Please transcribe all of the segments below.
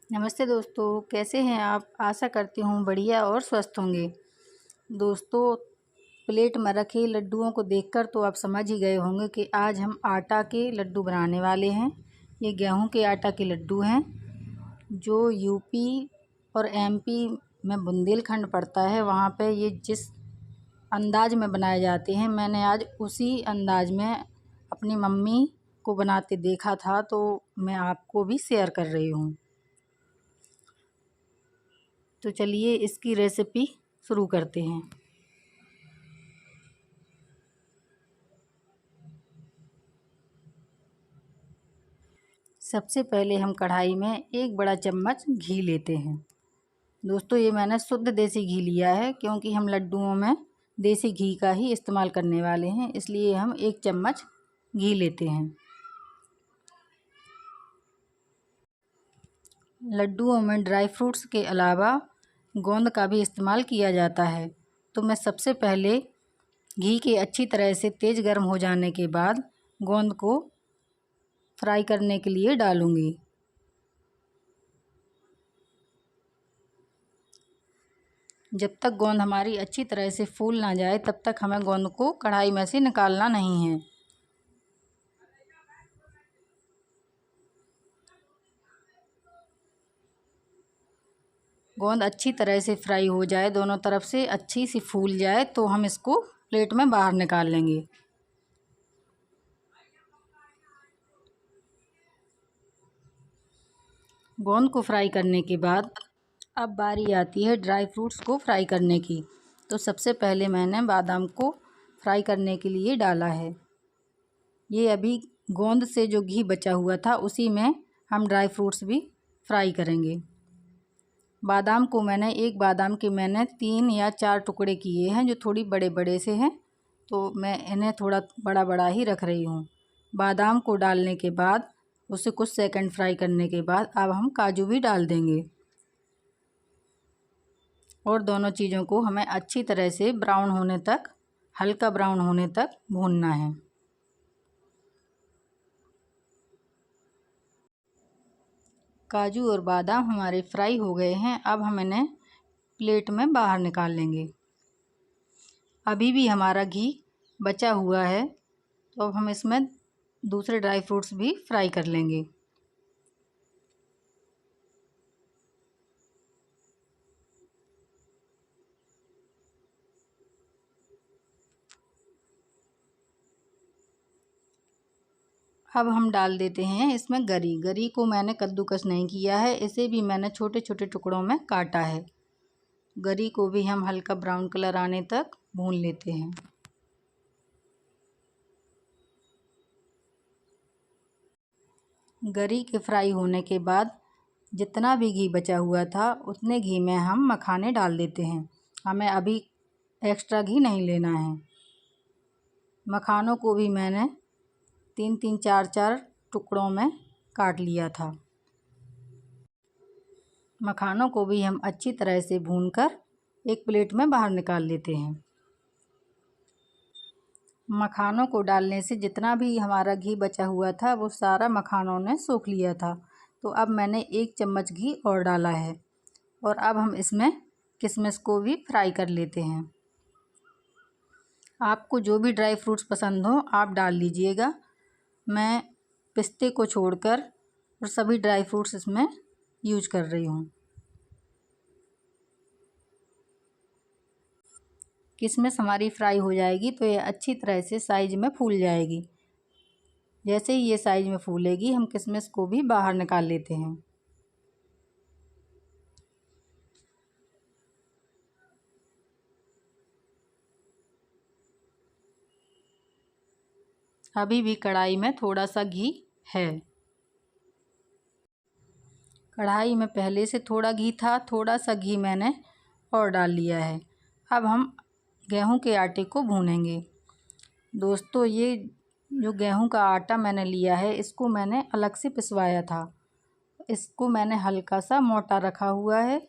नमस्ते दोस्तों, कैसे हैं आप। आशा करती हूँ बढ़िया और स्वस्थ होंगे। दोस्तों, प्लेट में रखे लड्डुओं को देखकर तो आप समझ ही गए होंगे कि आज हम आटा के लड्डू बनाने वाले हैं। ये गेहूं के आटा के लड्डू हैं जो यूपी और एमपी में बुंदेलखंड पड़ता है। वहाँ पे ये जिस अंदाज में बनाए जाते हैं, मैंने आज उसी अंदाज में अपनी मम्मी को बनाते देखा था, तो मैं आपको भी शेयर कर रही हूँ। तो चलिए इसकी रेसिपी शुरू करते हैं। सबसे पहले हम कढ़ाई में एक बड़ा चम्मच घी लेते हैं। दोस्तों, ये मैंने शुद्ध देसी घी लिया है क्योंकि हम लड्डुओं में देसी घी का ही इस्तेमाल करने वाले हैं, इसलिए हम एक चम्मच घी लेते हैं। लड्डुओं में ड्राई फ्रूट्स के अलावा गोंद का भी इस्तेमाल किया जाता है। तो मैं सबसे पहले घी के अच्छी तरह से तेज़ गर्म हो जाने के बाद गोंद को फ्राई करने के लिए डालूंगी। जब तक गोंद हमारी अच्छी तरह से फूल ना जाए तब तक हमें गोंद को कढ़ाई में से निकालना नहीं है। गोंद अच्छी तरह से फ्राई हो जाए, दोनों तरफ से अच्छी सी फूल जाए, तो हम इसको प्लेट में बाहर निकाल लेंगे। गोंद को फ्राई करने के बाद अब बारी आती है ड्राई फ्रूट्स को फ्राई करने की। तो सबसे पहले मैंने बादाम को फ्राई करने के लिए डाला है। ये अभी गोंद से जो घी बचा हुआ था उसी में हम ड्राई फ्रूट्स भी फ्राई करेंगे। बादाम को एक बादाम के मैंने 3 या 4 टुकड़े किए हैं जो थोड़ी बड़े बड़े से हैं, तो मैं इन्हें थोड़ा बड़ा बड़ा ही रख रही हूँ। बादाम को डालने के बाद उसे कुछ सेकंड फ्राई करने के बाद अब हम काजू भी डाल देंगे और दोनों चीज़ों को हमें अच्छी तरह से ब्राउन होने तक, हल्का ब्राउन होने तक भूनना है। काजू और बादाम हमारे फ्राई हो गए हैं। अब हम इन्हें प्लेट में बाहर निकाल लेंगे। अभी भी हमारा घी बचा हुआ है, तो अब हम इसमें दूसरे ड्राई फ्रूट्स भी फ्राई कर लेंगे। अब हम डाल देते हैं इसमें गरी। गरी को मैंने कद्दूकस नहीं किया है, इसे भी मैंने छोटे छोटे टुकड़ों में काटा है। गरी को भी हम हल्का ब्राउन कलर आने तक भून लेते हैं। गरी के फ्राई होने के बाद जितना भी घी बचा हुआ था उतने घी में हम मखाने डाल देते हैं। हमें अभी एक्स्ट्रा घी नहीं लेना है। मखानों को भी मैंने 3-3, 4-4 टुकड़ों में काट लिया था। मखानों को भी हम अच्छी तरह से भूनकर एक प्लेट में बाहर निकाल लेते हैं। मखानों को डालने से जितना भी हमारा घी बचा हुआ था वो सारा मखानों ने सोख लिया था। तो अब मैंने 1 चम्मच घी और डाला है और अब हम इसमें किशमिश को भी फ्राई कर लेते हैं। आपको जो भी ड्राई फ्रूट्स पसंद हो आप डाल लीजिएगा। मैं पिस्ते को छोड़कर और सभी ड्राई फ्रूट्स इसमें यूज कर रही हूँ। किशमिश हमारी फ्राई हो जाएगी तो ये अच्छी तरह से साइज में फूल जाएगी। जैसे ही ये साइज में फूलेगी हम किशमिश को भी बाहर निकाल लेते हैं। अभी भी कढ़ाई में थोड़ा सा घी है। कढ़ाई में पहले से थोड़ा घी था, थोड़ा सा घी मैंने और डाल लिया है। अब हम गेहूं के आटे को भूनेंगे। दोस्तों, ये जो गेहूं का आटा मैंने लिया है इसको मैंने अलग से पिसवाया था। इसको मैंने हल्का सा मोटा रखा हुआ है।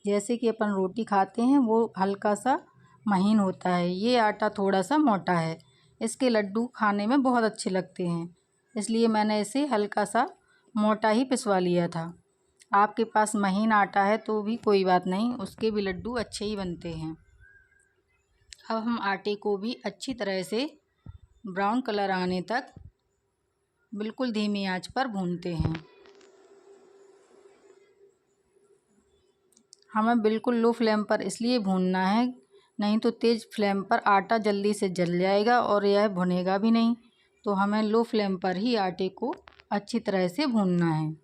जैसे कि अपन रोटी खाते हैं वो हल्का सा महीन होता है, ये आटा थोड़ा सा मोटा है। इसके लड्डू खाने में बहुत अच्छे लगते हैं, इसलिए मैंने इसे हल्का सा मोटा ही पिसवा लिया था। आपके पास महीन आटा है तो भी कोई बात नहीं, उसके भी लड्डू अच्छे ही बनते हैं। अब हम आटे को भी अच्छी तरह से ब्राउन कलर आने तक बिल्कुल धीमी आंच पर भूनते हैं। हमें बिल्कुल लो फ्लेम पर इसलिए भूनना है, नहीं तो तेज़ फ्लेम पर आटा जल्दी से जल जाएगा और यह भुनेगा भी नहीं। तो हमें लो फ्लेम पर ही आटे को अच्छी तरह से भूनना है।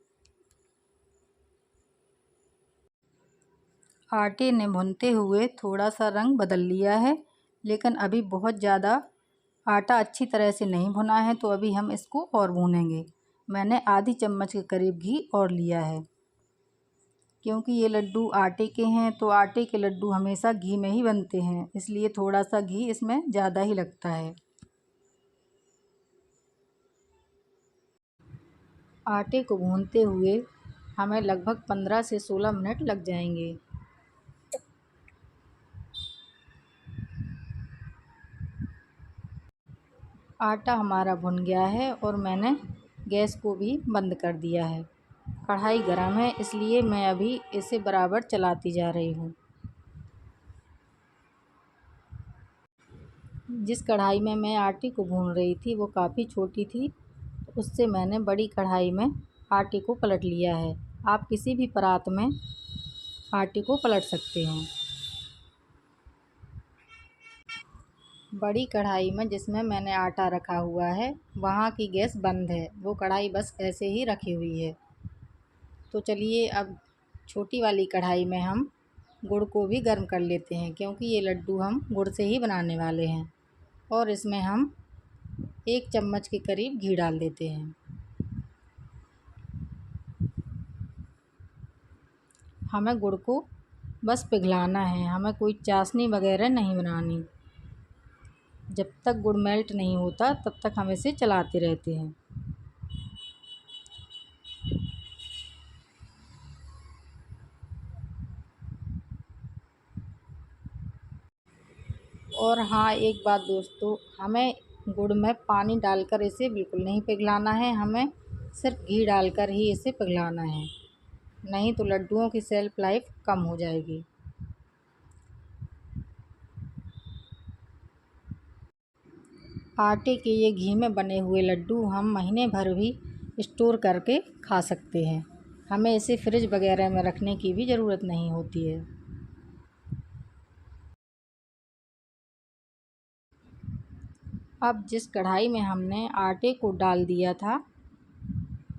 आटे ने भुनते हुए थोड़ा सा रंग बदल लिया है, लेकिन अभी बहुत ज़्यादा आटा अच्छी तरह से नहीं भुना है, तो अभी हम इसको और भूनेंगे। मैंने आधी चम्मच के करीब घी और लिया है, क्योंकि ये लड्डू आटे के हैं तो आटे के लड्डू हमेशा घी में ही बनते हैं, इसलिए थोड़ा सा घी इसमें ज़्यादा ही लगता है। आटे को भूनते हुए हमें लगभग 15 से 16 मिनट लग जाएंगे। आटा हमारा भुन गया है और मैंने गैस को भी बंद कर दिया है। कढ़ाई गरम है, इसलिए मैं अभी इसे बराबर चलाती जा रही हूँ। जिस कढ़ाई में मैं आटे को भून रही थी वो काफ़ी छोटी थी, तो उससे मैंने बड़ी कढ़ाई में आटे को पलट लिया है। आप किसी भी परात में आटे को पलट सकते हैं। बड़ी कढ़ाई में जिसमें मैंने आटा रखा हुआ है वहाँ की गैस बंद है, वो कढ़ाई बस ऐसे ही रखी हुई है। तो चलिए अब छोटी वाली कढ़ाई में हम गुड़ को भी गर्म कर लेते हैं, क्योंकि ये लड्डू हम गुड़ से ही बनाने वाले हैं। और इसमें हम 1 चम्मच के करीब घी डाल देते हैं। हमें गुड़ को बस पिघलाना है, हमें कोई चाशनी वगैरह नहीं बनानी। जब तक गुड़ मेल्ट नहीं होता तब तक हम इसे चलाते रहते हैं। और हाँ, एक बात दोस्तों, हमें गुड़ में पानी डालकर इसे बिल्कुल नहीं पिघलाना है, हमें सिर्फ घी डालकर ही इसे पिघलाना है, नहीं तो लड्डुओं की शेल्फ लाइफ कम हो जाएगी। आटे के ये घी में बने हुए लड्डू हम महीने भर भी स्टोर करके खा सकते हैं। हमें इसे फ्रिज वगैरह में रखने की भी ज़रूरत नहीं होती है। अब जिस कढ़ाई में हमने आटे को डाल दिया था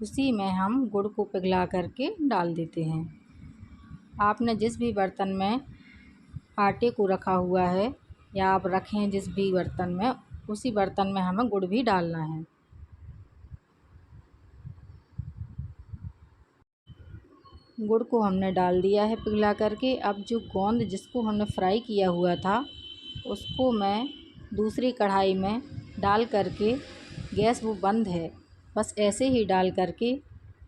उसी में हम गुड़ को पिघला करके डाल देते हैं। आपने जिस भी बर्तन में आटे को रखा हुआ है या आप रखें जिस भी बर्तन में, उसी बर्तन में हमें गुड़ भी डालना है। गुड़ को हमने डाल दिया है पिघला करके। अब जो गोंद जिसको हमने फ्राई किया हुआ था उसको मैं दूसरी कढ़ाई में डाल करके, गैस वो बंद है, बस ऐसे ही डाल करके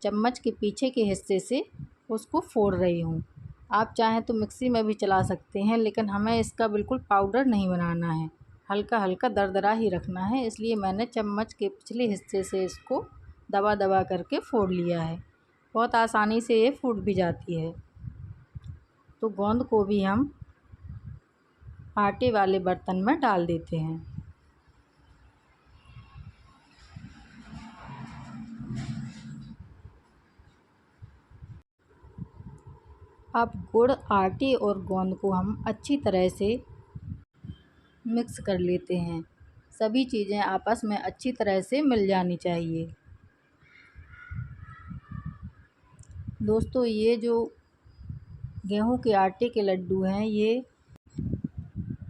चम्मच के पीछे के हिस्से से उसको फोड़ रही हूँ। आप चाहें तो मिक्सी में भी चला सकते हैं, लेकिन हमें इसका बिल्कुल पाउडर नहीं बनाना है, हल्का हल्का दरदरा ही रखना है, इसलिए मैंने चम्मच के पिछले हिस्से से इसको दबा दबा करके फोड़ लिया है। बहुत आसानी से ये फूट भी जाती है। तो गोंद को भी हम आटे वाले बर्तन में डाल देते हैं। अब गुड़, आटे और गोंद को हम अच्छी तरह से मिक्स कर लेते हैं। सभी चीज़ें आपस में अच्छी तरह से मिल जानी चाहिए। दोस्तों, ये जो गेहूं के आटे के लड्डू हैं,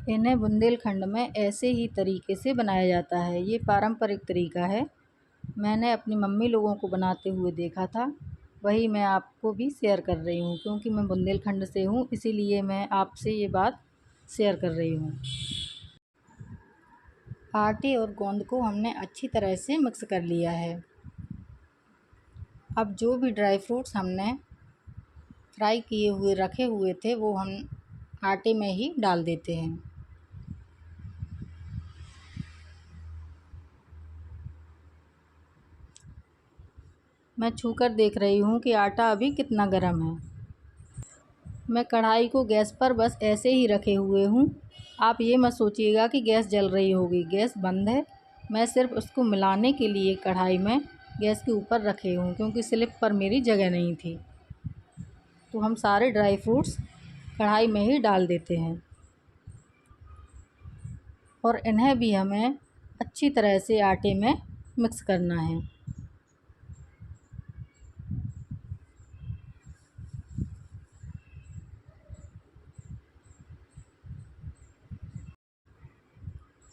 इन्हें बुंदेलखंड में ऐसे ही तरीके से बनाया जाता है। ये पारंपरिक तरीका है। मैंने अपनी मम्मी लोगों को बनाते हुए देखा था, वही मैं आपको भी शेयर कर रही हूँ। क्योंकि मैं बुंदेलखंड से हूँ, इसीलिए मैं आपसे ये बात शेयर कर रही हूँ। आटे और गोंद को हमने अच्छी तरह से मिक्स कर लिया है। अब जो भी ड्राई फ्रूट्स हमने फ्राई किए हुए रखे हुए थे वो हम आटे में ही डाल देते हैं। मैं छूकर देख रही हूँ कि आटा अभी कितना गर्म है। मैं कढ़ाई को गैस पर बस ऐसे ही रखे हुए हूँ। आप ये मत सोचिएगा कि गैस जल रही होगी, गैस बंद है। मैं सिर्फ उसको मिलाने के लिए कढ़ाई में गैस के ऊपर रखे हूँ, क्योंकि स्लिप पर मेरी जगह नहीं थी। तो हम सारे ड्राई फ्रूट्स कढ़ाई में ही डाल देते हैं और इन्हें भी हमें अच्छी तरह से आटे में मिक्स करना है।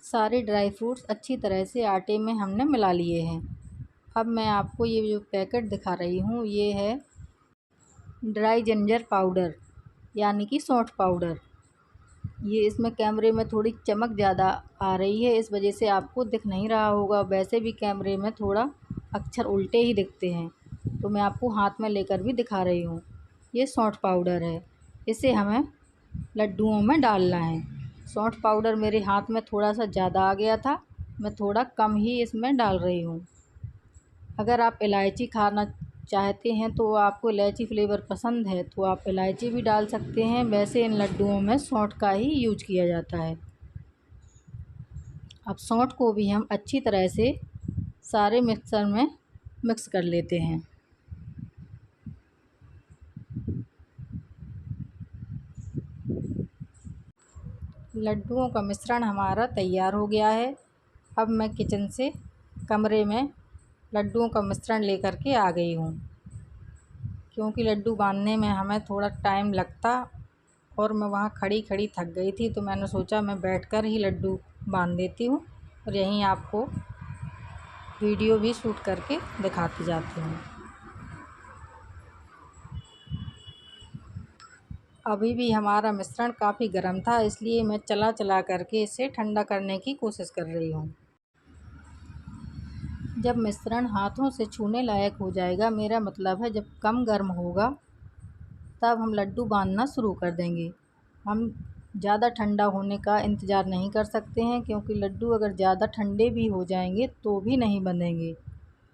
सारे ड्राई फ्रूट्स अच्छी तरह से आटे में हमने मिला लिए हैं। अब मैं आपको ये जो पैकेट दिखा रही हूँ, ये है ड्राई जिंजर पाउडर, यानी कि सौंठ पाउडर। ये इसमें कैमरे में थोड़ी चमक ज़्यादा आ रही है, इस वजह से आपको दिख नहीं रहा होगा। वैसे भी कैमरे में थोड़ा अक्षर उल्टे ही दिखते हैं, तो मैं आपको हाथ में लेकर भी दिखा रही हूँ। ये सौंठ पाउडर है, इसे हमें लड्डुओं में डालना है। सौंठ पाउडर मेरे हाथ में थोड़ा सा ज़्यादा आ गया था, मैं थोड़ा कम ही इसमें डाल रही हूँ। अगर आप इलायची खाना चाहते हैं, तो आपको इलायची फ्लेवर पसंद है तो आप इलायची भी डाल सकते हैं। वैसे इन लड्डुओं में सौंठ का ही यूज किया जाता है। अब सौंठ को भी हम अच्छी तरह से सारे मिक्सर में मिक्स कर लेते हैं। लड्डुओं का मिश्रण हमारा तैयार हो गया है। अब मैं किचन से कमरे में लड्डुओं का मिश्रण लेकर के आ गई हूँ, क्योंकि लड्डू बांधने में हमें थोड़ा टाइम लगता और मैं वहाँ खड़ी खड़ी थक गई थी, तो मैंने सोचा मैं बैठकर ही लड्डू बांध देती हूँ और यहीं आपको वीडियो भी शूट करके दिखाती जाती हूँ। अभी भी हमारा मिश्रण काफ़ी गर्म था, इसलिए मैं चला चला करके इसे ठंडा करने की कोशिश कर रही हूँ। जब मिश्रण हाथों से छूने लायक हो जाएगा, मेरा मतलब है जब कम गर्म होगा, तब हम लड्डू बांधना शुरू कर देंगे। हम ज़्यादा ठंडा होने का इंतज़ार नहीं कर सकते हैं, क्योंकि लड्डू अगर ज़्यादा ठंडे भी हो जाएंगे तो भी नहीं बंधेंगे।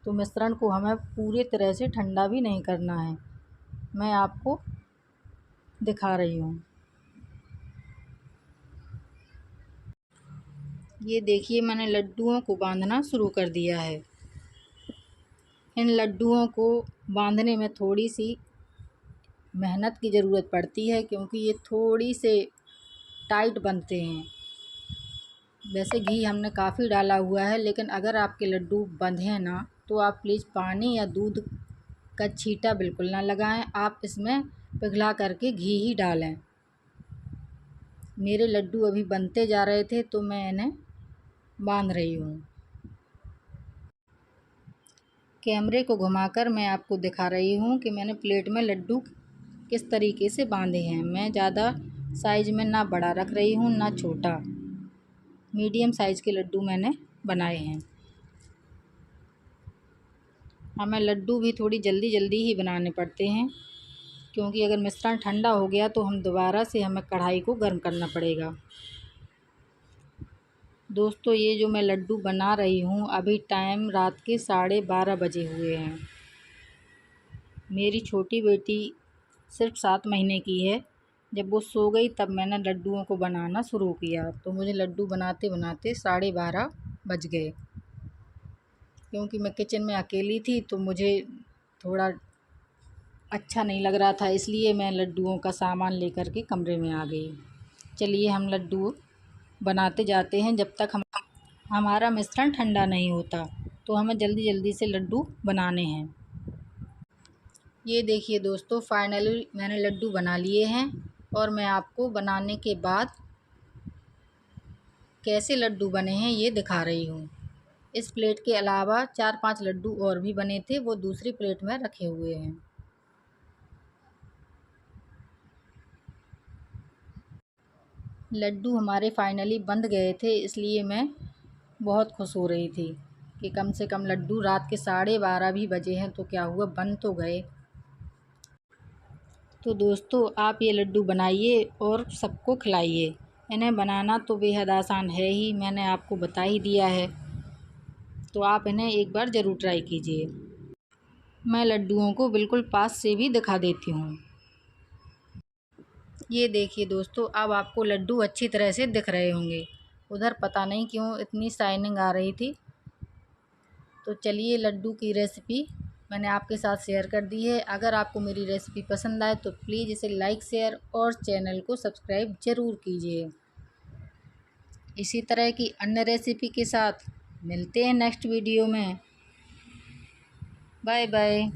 तो मिश्रण को हमें पूरी तरह से ठंडा भी नहीं करना है। मैं आपको दिखा रही हूँ। ये देखिए, मैंने लड्डुओं को बांधना शुरू कर दिया है। इन लड्डुओं को बांधने में थोड़ी सी मेहनत की ज़रूरत पड़ती है, क्योंकि ये थोड़ी से टाइट बनते हैं। वैसे घी हमने काफ़ी डाला हुआ है, लेकिन अगर आपके लड्डू बंधे ना, तो आप प्लीज़ पानी या दूध का छींटा बिल्कुल ना लगाएं। आप इसमें पिघला करके घी ही डालें। मेरे लड्डू अभी बनते जा रहे थे, तो मैं इन्हें बांध रही हूँ। कैमरे को घुमाकर मैं आपको दिखा रही हूँ कि मैंने प्लेट में लड्डू किस तरीके से बांधे हैं। मैं ज़्यादा साइज़ में ना बड़ा रख रही हूँ ना छोटा, मीडियम साइज़ के लड्डू मैंने बनाए हैं। हमें लड्डू भी थोड़ी जल्दी जल्दी ही बनाने पड़ते हैं, क्योंकि अगर मिश्रण ठंडा हो गया तो हम दोबारा से हमें कढ़ाई को गर्म करना पड़ेगा। दोस्तों, ये जो मैं लड्डू बना रही हूँ, अभी टाइम रात के 12:30 बजे हुए हैं। मेरी छोटी बेटी सिर्फ 7 महीने की है। जब वो सो गई तब मैंने लड्डुओं को बनाना शुरू किया, तो मुझे लड्डू बनाते बनाते 12:30 बज गए। क्योंकि मैं किचन में अकेली थी, तो मुझे थोड़ा अच्छा नहीं लग रहा था, इसलिए मैं लड्डुओं का सामान लेकर के कमरे में आ गई। चलिए हम लड्डू बनाते जाते हैं, जब तक हमारा मिश्रण ठंडा नहीं होता। तो हमें जल्दी जल्दी से लड्डू बनाने हैं। ये देखिए दोस्तों, फाइनली मैंने लड्डू बना लिए हैं और मैं आपको बनाने के बाद कैसे लड्डू बने हैं ये दिखा रही हूँ। इस प्लेट के अलावा 4-5 लड्डू और भी बने थे, वो दूसरी प्लेट में रखे हुए हैं। लड्डू हमारे फाइनली बंध गए थे, इसलिए मैं बहुत खुश हो रही थी कि कम से कम लड्डू रात के 12:30 भी बजे हैं तो क्या हुआ, बन तो गए। तो दोस्तों, आप ये लड्डू बनाइए और सबको खिलाइए। इन्हें बनाना तो बेहद आसान है ही, मैंने आपको बता ही दिया है। तो आप इन्हें एक बार ज़रूर ट्राई कीजिए। मैं लड्डुओं को बिल्कुल पास से भी दिखा देती हूँ। ये देखिए दोस्तों, अब आपको लड्डू अच्छी तरह से दिख रहे होंगे। उधर पता नहीं क्यों इतनी शाइनिंग आ रही थी। तो चलिए, लड्डू की रेसिपी मैंने आपके साथ शेयर कर दी है। अगर आपको मेरी रेसिपी पसंद आए तो प्लीज़ इसे लाइक, शेयर और चैनल को सब्सक्राइब ज़रूर कीजिए। इसी तरह की अन्य रेसिपी के साथ मिलते हैं नेक्स्ट वीडियो में। Bye bye.